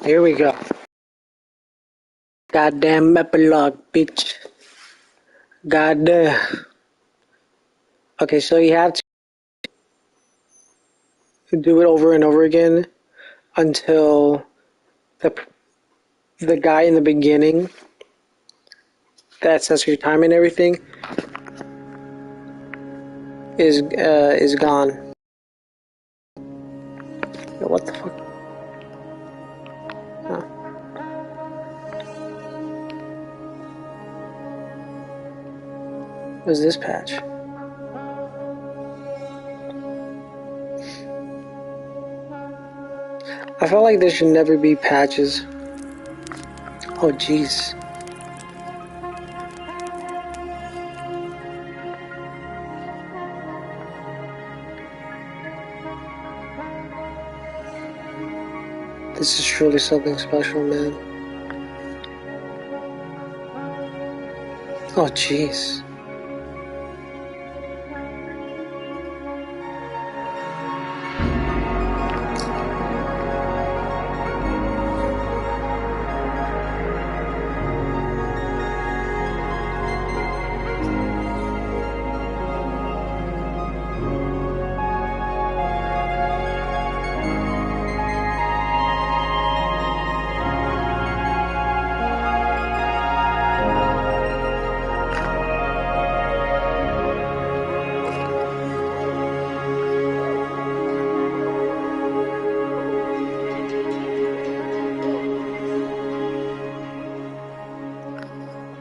Here we go. Goddamn epilogue, bitch. Goddamn. Okay, so you have to do it over and over again until the guy in the beginning that sets your time and everything is gone. Yo, what the fuck? Oh. What is this patch? I felt like there should never be patches. Oh, jeez. This is truly something special, man. Oh, jeez.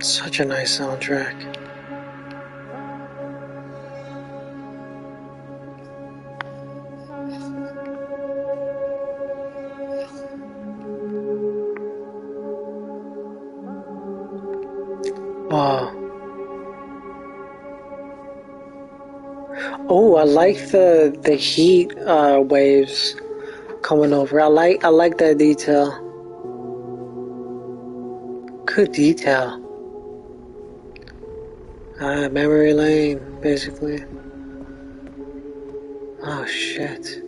Such a nice soundtrack. Wow. Oh, I like the heat waves coming over. I like that detail. Good detail. Memory lane, basically. Oh shit.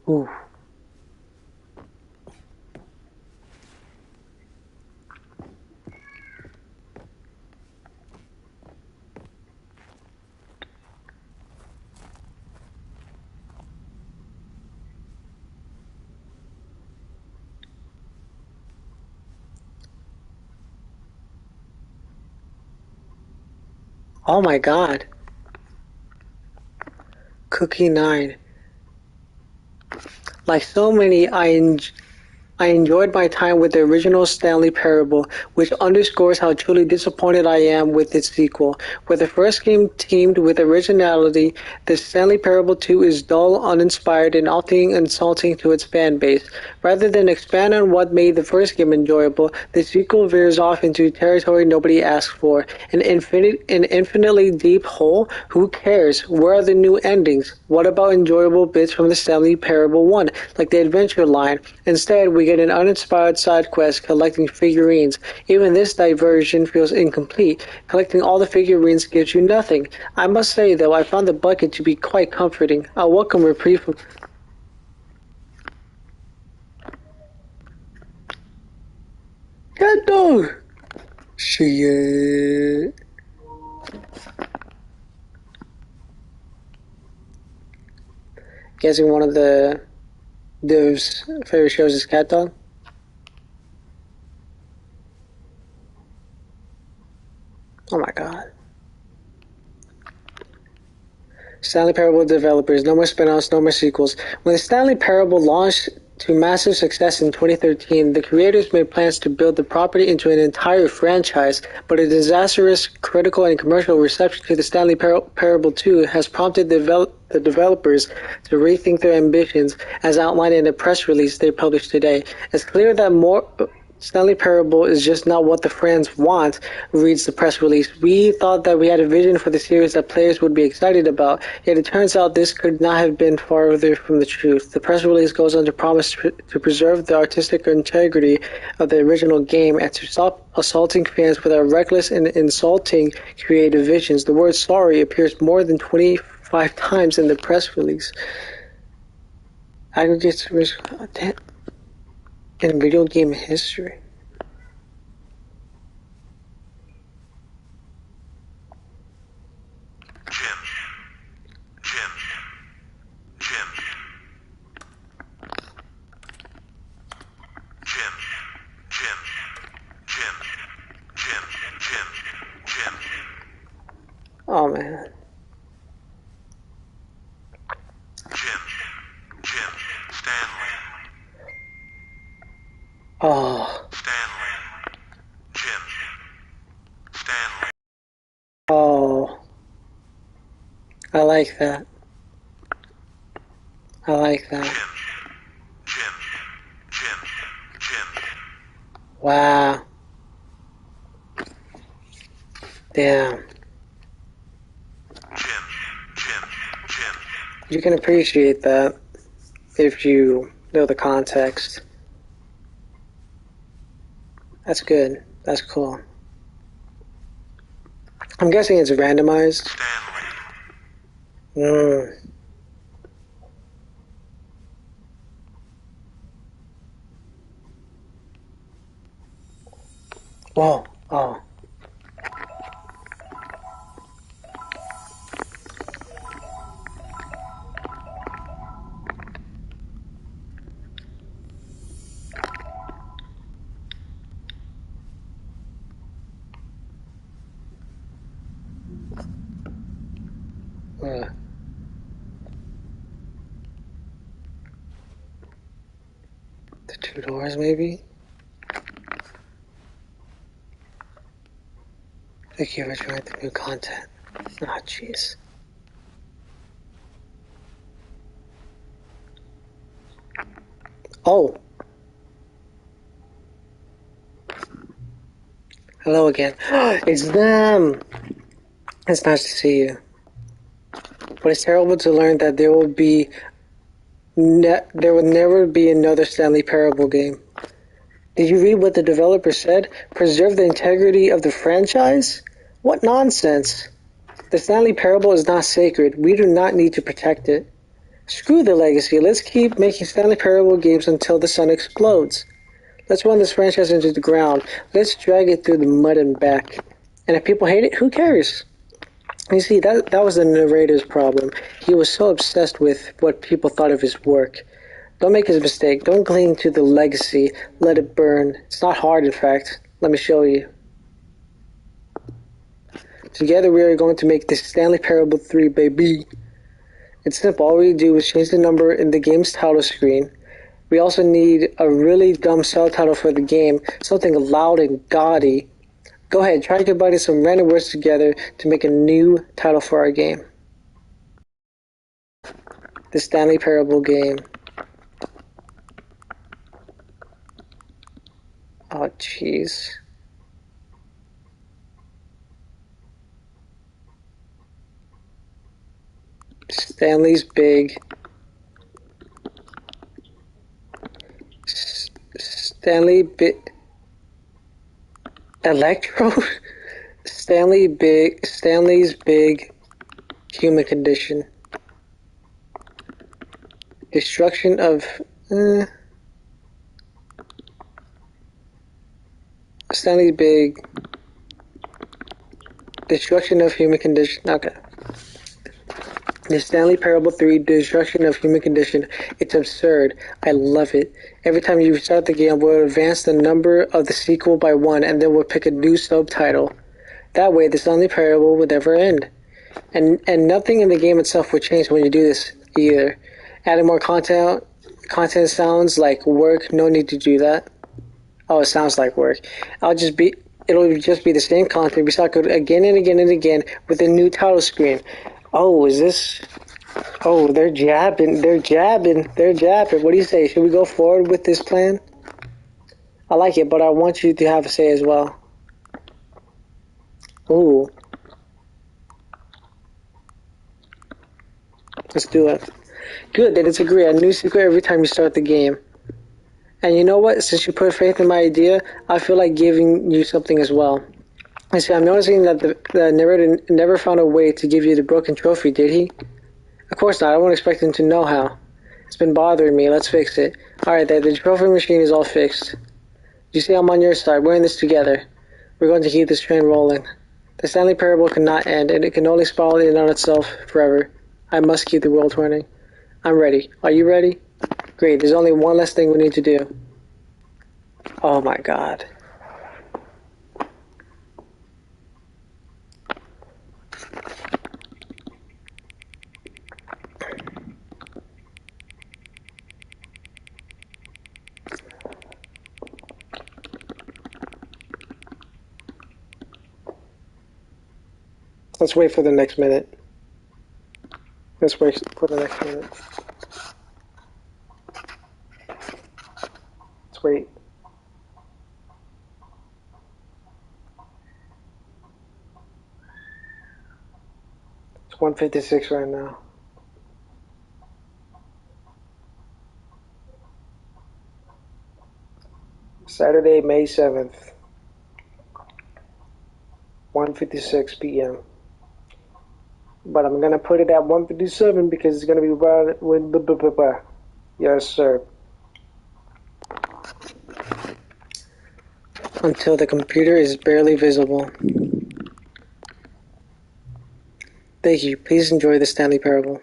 Ooh. Oh my god. Cookie 9. Like so many, I enjoyed my time with the original Stanley Parable, which underscores how truly disappointed I am with its sequel. Where the first game teamed with originality, the Stanley Parable 2 is dull, uninspired, and often insulting to its fan base. Rather than expand on what made the first game enjoyable, the sequel veers off into territory nobody asked for. An infinitely deep hole? Who cares? Where are the new endings? What about enjoyable bits from the Stanley Parable 1, like the adventure line? Instead, we get an uninspired side quest collecting figurines. Even this diversion feels incomplete. Collecting all the figurines gives you nothing. I must say, though, I found the bucket to be quite comforting. A welcome reprieve from... God dog! Shit. Guessing one of the Div's favorite shows is Cat Dog? Oh my god. Stanley Parable developers, no more spin-offs, no more sequels. When the Stanley Parable launched to massive success in 2013, the creators made plans to build the property into an entire franchise, but a disastrous critical and commercial reception to the Stanley Parable 2 has prompted the developers to rethink their ambitions, as outlined in a press release they published today. It's clear that more Stanley Parable is just not what the fans want, reads the press release. We thought that we had a vision for the series that players would be excited about, yet it turns out this could not have been farther from the truth. The press release goes on to promise to preserve the artistic integrity of the original game and to stop assaulting fans with our reckless and insulting creative visions. The word sorry appears more than 25 times in the press release. Aggregates risk content in video game history. Oh man. Oh. Oh. I like that. I like that. Wow. Damn. You can appreciate that if you know the context. That's good. That's cool. I'm guessing it's randomized. Whoa. Oh. The 2 doors, maybe? Thank you for trying the new content. Ah, jeez. Oh. Hello again. It's them! It's nice to see you. But it's terrible to learn that there will never be another Stanley Parable game. Did you read what the developer said? Preserve the integrity of the franchise? What nonsense! The Stanley Parable is not sacred. We do not need to protect it. Screw the legacy. Let's keep making Stanley Parable games until the sun explodes. Let's run this franchise into the ground. Let's drag it through the mud and back. And if people hate it, who cares? You see, that was the narrator's problem. He was so obsessed with what people thought of his work. Don't make his mistake. Don't cling to the legacy. Let it burn. It's not hard, in fact. Let me show you. Together we are going to make this Stanley Parable 3, baby. It's simple. All we do is change the number in the game's title screen. We also need a really dumb subtitle for the game, something loud and gaudy. Go ahead, try combining some random words together to make a new title for our game. The Stanley Parable game. Oh, jeez. Stanley's big. Stanley big. Electro? Stanley's big human condition. Destruction of Stanley's big destruction of human condition. Okay. The Stanley Parable 3, Destruction of Human Condition. It's absurd. I love it. Every time you start the game, we'll advance the number of the sequel by 1, and then we'll pick a new subtitle. That way, the Stanley Parable would never end. And nothing in the game itself would change when you do this either. Adding more content sounds like work. No need to do that. Oh, it sounds like work. It'll just be the same content recycled again and again and again with a new title screen. Oh, is this... Oh, they're jabbing. What do you say? Should we go forward with this plan? I like it, but I want you to have a say as well. Ooh. Let's do it. Good, then it's agreed. A new secret every time you start the game. And you know what? Since you put faith in my idea, I feel like giving you something as well. I see, I'm noticing that the narrator never found a way to give you the broken trophy, did he? Of course not. I won't expect him to know how. It's been bothering me. Let's fix it. Alright, the trophy machine is all fixed. You see, I'm on your side. We're in this together. We're going to keep this train rolling. The Stanley Parable cannot end, and it can only spiral in on itself forever. I must keep the world turning. I'm ready. Are you ready? Great, there's only one less thing we need to do. Oh my god. Let's wait for the next minute. Let's wait for the next minute. Let's wait. It's 1:56 right now. Saturday, May 7th. 1:56 p.m. But I'm gonna put it at 1:57 because it's gonna be about with the. Yes, sir. Until the computer is barely visible. Thank you. Please enjoy the Stanley Parable.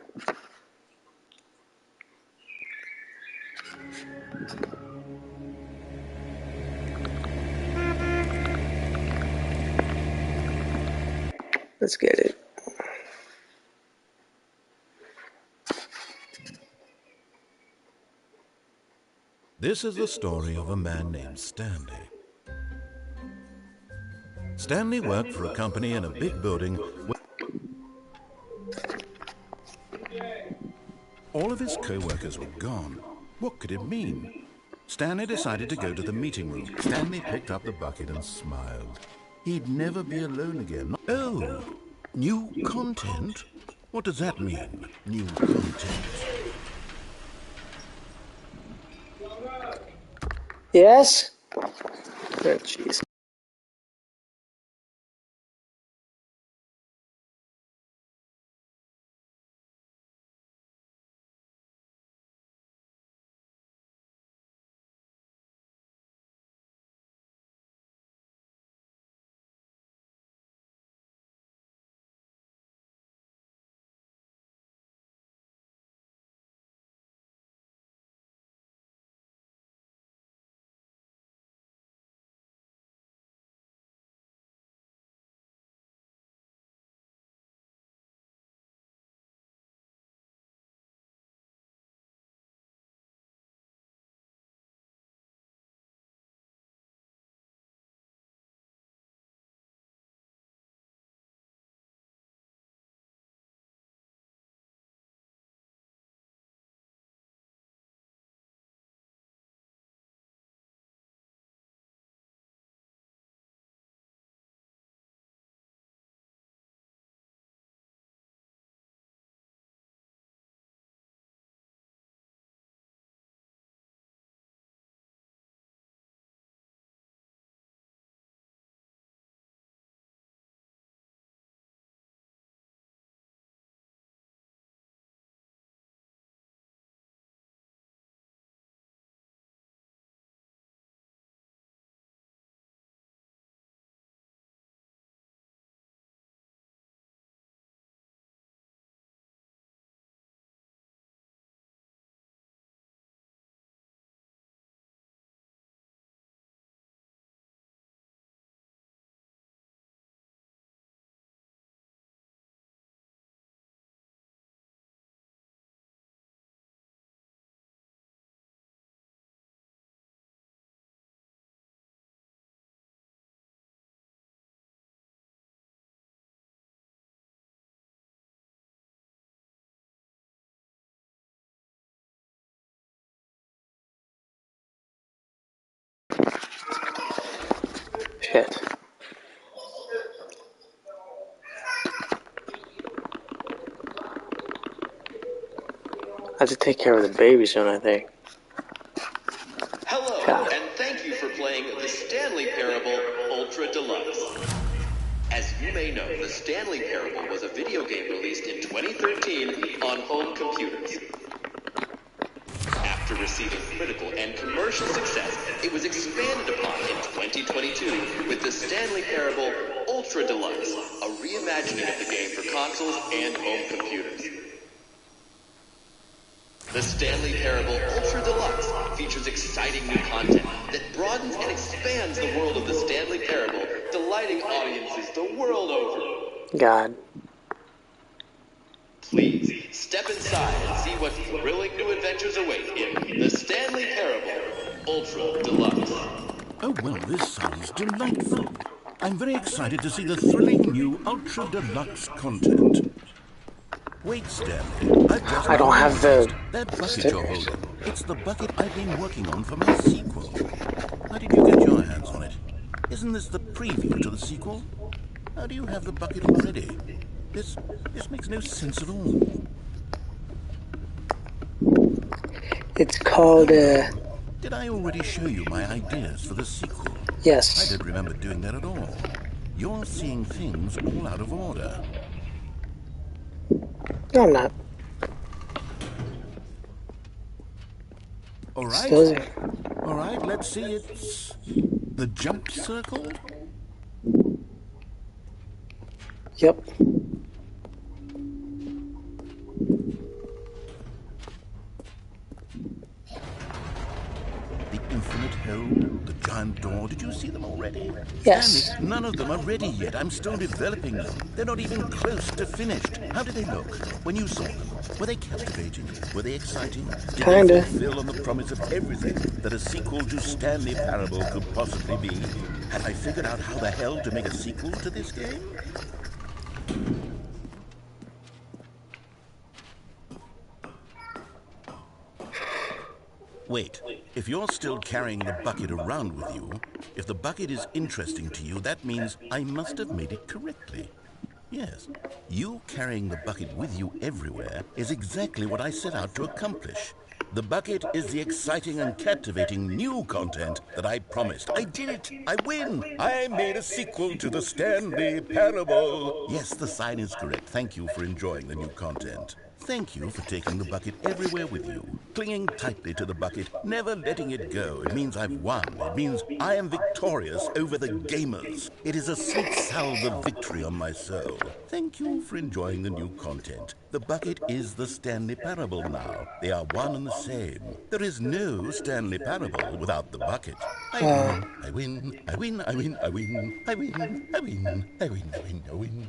Let's get it. This is the story of a man named Stanley. Stanley worked for a company in a big building where all of his co-workers were gone. What could it mean? Stanley decided to go to the meeting room. Stanley picked up the bucket and smiled. He'd never be alone again. Oh, new content? What does that mean, new content? Yes? Oh, jeez. Shit. I have to take care of the baby soon, I think. Hello, God. and thank you for playing the Stanley Parable Ultra Deluxe. As you may know, the Stanley Parable was a video game released in 2013 on home computers. and commercial success, it was expanded upon in 2022 with the Stanley Parable Ultra Deluxe, a reimagining of the game for consoles and home computers. The Stanley Parable Ultra Deluxe features exciting new content that broadens and expands the world of the Stanley Parable, delighting audiences the world over. God. Please, step inside and see what thrilling new adventures await in The Stanley Parable Ultra Deluxe. Oh, well, this sounds delightful. I'm very excited to see the thrilling new Ultra Deluxe content. Wait, Stanley. I don't have the that bucket stickers. you're holding. It's the bucket I've been working on for my sequel. How did you get your hands on it? Isn't this the preview to the sequel? How do you have the bucket already? This makes no sense at all. It's called, Did I already show you my ideas for the sequel? I yes. don't remember doing that at all. You're seeing things all out of order. No, I'm not. All right. Still, All right, let's see. It's the jump circle. yep. The infinite hole, the giant door. Did you see them already? Yes. Stanley, none of them are ready yet. I'm still developing them. They're not even close to finished. How did they look when you saw them? Were they captivating? Were they exciting? Did Kinda. they fulfill on the promise of everything that a sequel to Stanley Parable could possibly be? Had I figured out how the hell to make a sequel to this game? Wait, if you're still carrying the bucket around with you, if the bucket is interesting to you, that means I must have made it correctly. Yes, you carrying the bucket with you everywhere is exactly what I set out to accomplish. The bucket is the exciting and captivating new content that I promised. I did it! I win! I made a sequel to the Stanley Parable! Yes, the sign is correct. Thank you for enjoying the new content. Thank you for taking the bucket everywhere with you, clinging tightly to the bucket, never letting it go. It means I've won. It means I am victorious over the gamers. It is a sweet salve of victory on my soul. Thank you for enjoying the new content. The bucket is the Stanley Parable now. They are one and the same. There is no Stanley Parable without the bucket. I win, I win, I win, I win, I win, I win, I win, I win, I win, I win.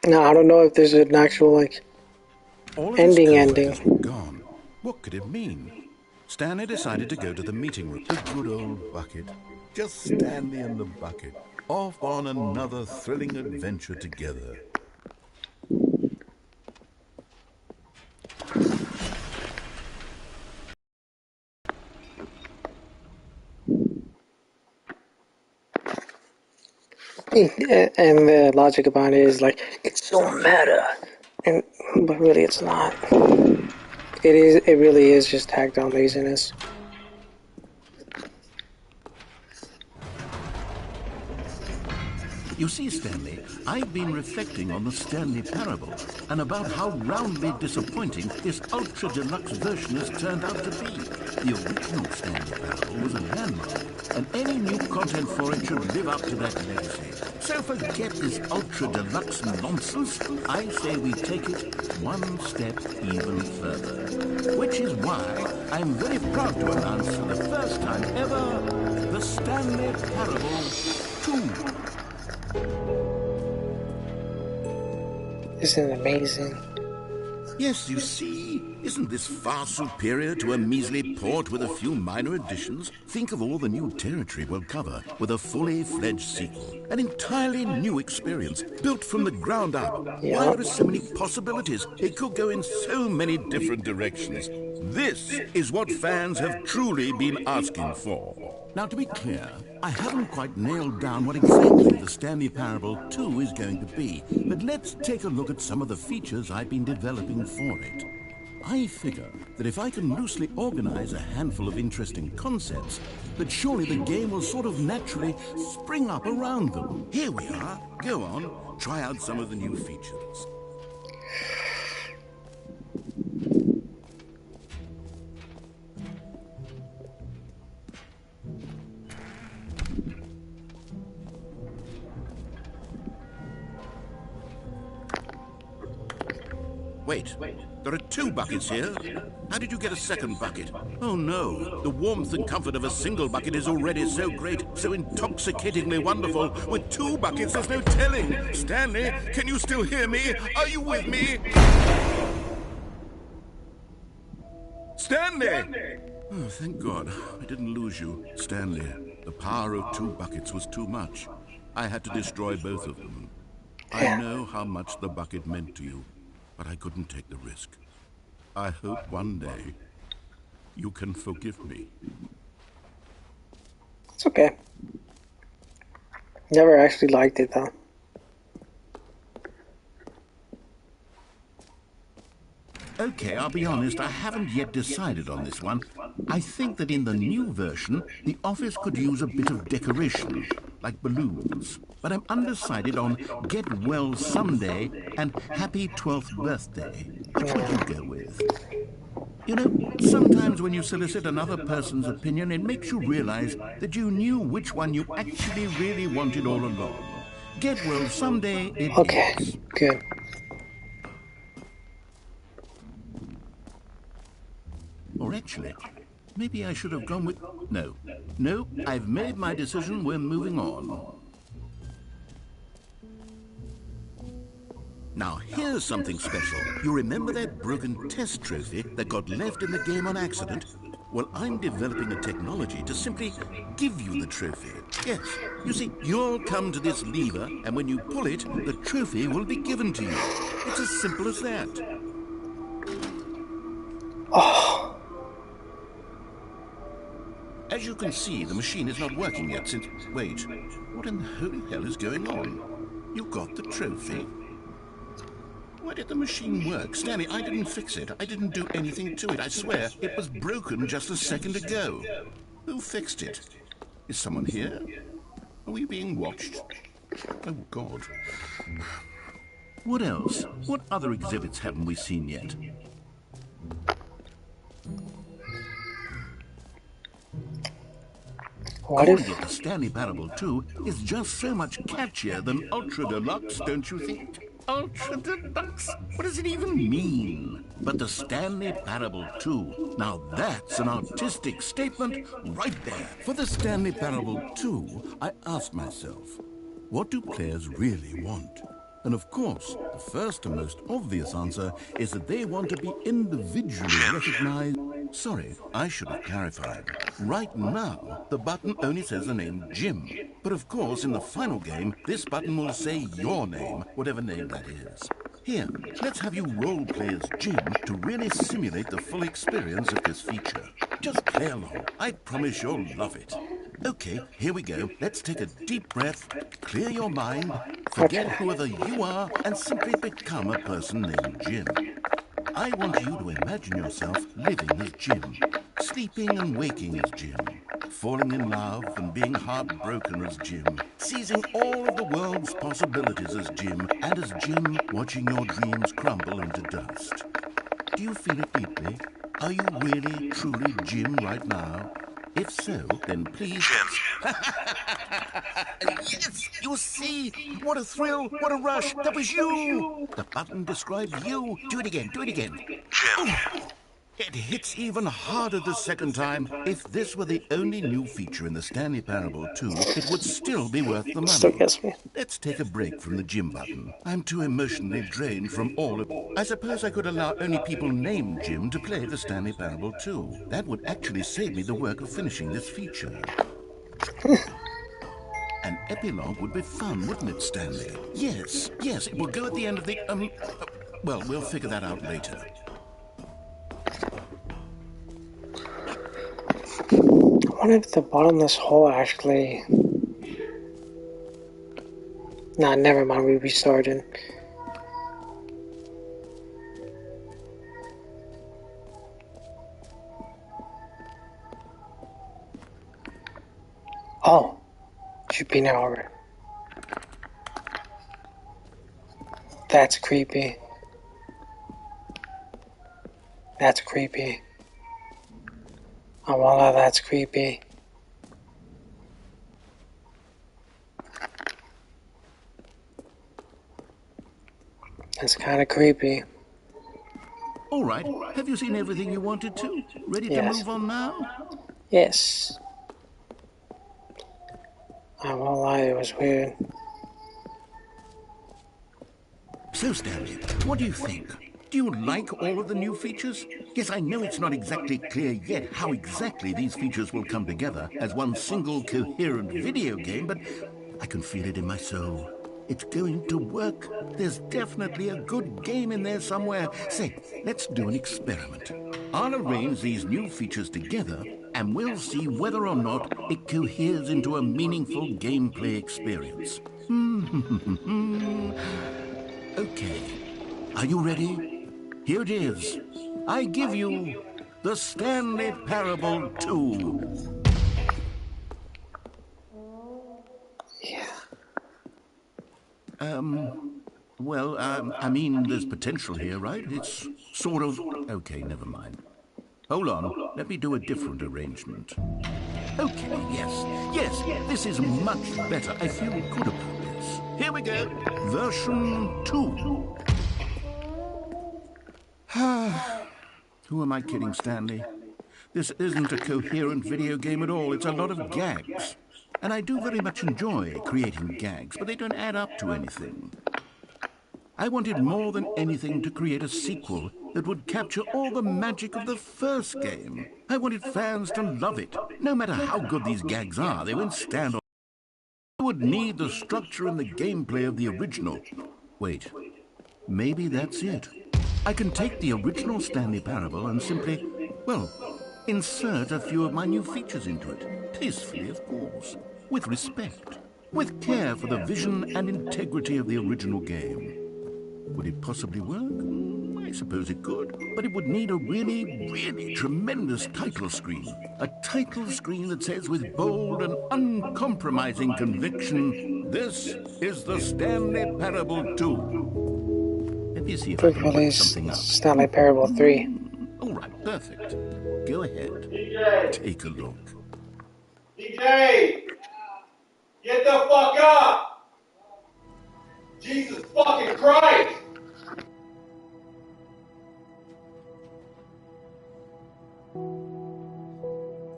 Now, I don't know if there's an actual, like, All of ending. his coworkers were gone. What could it mean? Stanley decided to go to the meeting room. The good old bucket. Just Stanley and the bucket. Off on another thrilling adventure together. And the logic about it is like, it's so meta. But really it's not. It really is just tacked on laziness. You see, Stanley, I've been reflecting on the Stanley Parable and about how roundly disappointing this ultra deluxe version has turned out to be. The original Stanley Parable was a landmark, and any new content for it should live up to that legacy. So forget this ultra deluxe nonsense. I say we take it one step even further. Which is why I'm very proud to announce for the first time ever, the Stanley Parable 2. Isn't it amazing? Yes, you see, isn't this far superior to a measly port with a few minor additions? Think of all the new territory we'll cover with a fully fledged sequel. An entirely new experience, built from the ground up. Yeah. Why there are so many possibilities? It could go in so many different directions. This is what fans have truly been asking for. Now, to be clear, I haven't quite nailed down what exactly the Stanley Parable 2 is going to be, but let's take a look at some of the features I've been developing for it. I figure that if I can loosely organize a handful of interesting concepts, that surely the game will sort of naturally spring up around them. Here we are. Go on, try out some of the new features. Wait, there are 2 buckets here. How did you get a second bucket? Oh no, the warmth and comfort of a single bucket is already so great, so intoxicatingly wonderful. With 2 buckets, there's no telling. Stanley, can you still hear me? Are you with me? Stanley! Oh, thank God, I didn't lose you. Stanley, the power of 2 buckets was too much. I had to destroy both of them. I know how much the bucket meant to you, but I couldn't take the risk. I hope one day you can forgive me. It's okay. Never actually liked it, though. Okay, I'll be honest, I haven't yet decided on this one. I think that in the new version, the office could use a bit of decoration, like balloons. But I'm undecided on Get Well Someday and Happy 12th Birthday. Which would you go with? You know, sometimes when you solicit another person's opinion, it makes you realize that you knew which one you actually really wanted all along. Get Well Someday it Okay, is. good. Or actually, maybe I should have gone with... No, I've made my decision. We're moving on. Now, here's something special. You remember that broken test trophy that got left in the game on accident? Well, I'm developing a technology to simply give you the trophy. Yes, you see, you'll come to this lever, and when you pull it, the trophy will be given to you. It's as simple as that. Oh. As you can see, the machine is not working yet since... Wait, what in the holy hell is going on? You got the trophy? Why did the machine work? Stanley, I didn't fix it. I didn't do anything to it. I swear, it was broken just a second ago. Who fixed it? Is someone here? Are we being watched? Oh, God. What else? What other exhibits haven't we seen yet? What if... The Stanley Parable 2 is just so much catchier than Ultra Deluxe, don't you think? Ultra Deluxe? What does it even mean? But the Stanley Parable 2, now that's an artistic statement right there. For the Stanley Parable 2, I asked myself, what do players really want? And of course, the first and most obvious answer is that they want to be individually recognized. Sorry, I should have clarified. Right now, the button only says the name Jim. But of course, in the final game, this button will say your name, whatever name that is. Here, let's have you role-play as Jim to really simulate the full experience of this feature. Just play along. I promise you'll love it. Okay, here we go. Let's take a deep breath, clear your mind, forget whoever you are, and simply become a person named Jim. I want you to imagine yourself living as Jim, sleeping and waking as Jim, falling in love and being heartbroken as Jim, seizing all of the world's possibilities as Jim, and as Jim, watching your dreams crumble into dust. Do you feel it deeply? Are you really, truly Jim right now? If so, then please... Jim! Yes! You see? What a thrill! What a rush! That was you! The button described you. Do it again. Do it again. Jim! Oh, it hits even harder the second time. If this were the only new feature in the Stanley Parable 2, it would still be worth the money. Still gets me. Let's take a break from the Jim button. I'm too emotionally drained from all of... I suppose I could allow only people named Jim to play the Stanley Parable 2. That would actually save me the work of finishing this feature. An epilogue would be fun, wouldn't it, Stanley? Yes, it will go at the end of the... well, we'll figure that out later. I wonder if the bottomless hole actually... Nah, never mind, we restarted. Oh, should be now already. That's creepy. That's creepy. Oh, voila, that's creepy. That's kind of creepy. All right. Have you seen everything you wanted to? Ready to Yes. move on now? Yes. I won't lie, it was weird. So, Stanley, what do you think? Do you like all of the new features? Yes, I know it's not exactly clear yet how exactly these features will come together as one single coherent video game, but I can feel it in my soul. It's going to work. There's definitely a good game in there somewhere. Say, let's do an experiment. I'll arrange these new features together, and we'll see whether or not it coheres into a meaningful gameplay experience. Okay. Are you ready? Here it is. I give you the Stanley Parable 2. Yeah. Well, I mean, there's potential here, right? It's sort of... Okay, never mind. Hold on. Let me do a different arrangement. Okay, yes, this is much better. I feel good about this. Here we go. Version 2. Who am I kidding, Stanley? This isn't a coherent video game at all. It's a lot of gags. And I do very much enjoy creating gags, but they don't add up to anything. I wanted more than anything to create a sequel that would capture all the magic of the first game. I wanted fans to love it. No matter how good these gags are, they won't stand on. They would need the structure and the gameplay of the original. Wait, maybe that's it. I can take the original Stanley Parable and simply, well, insert a few of my new features into it. Tastefully, of course. With respect. With care for the vision and integrity of the original game. Would it possibly work? I suppose it could. But it would need a really tremendous title screen. A title screen that says with bold and uncompromising conviction, "This is the Stanley Parable 2." Let me see if I Quick can put release something up. Stanley Parable 3. All right, perfect. Go ahead. DJ! Take a look. DJ! Get the fuck up! Jesus fucking Christ!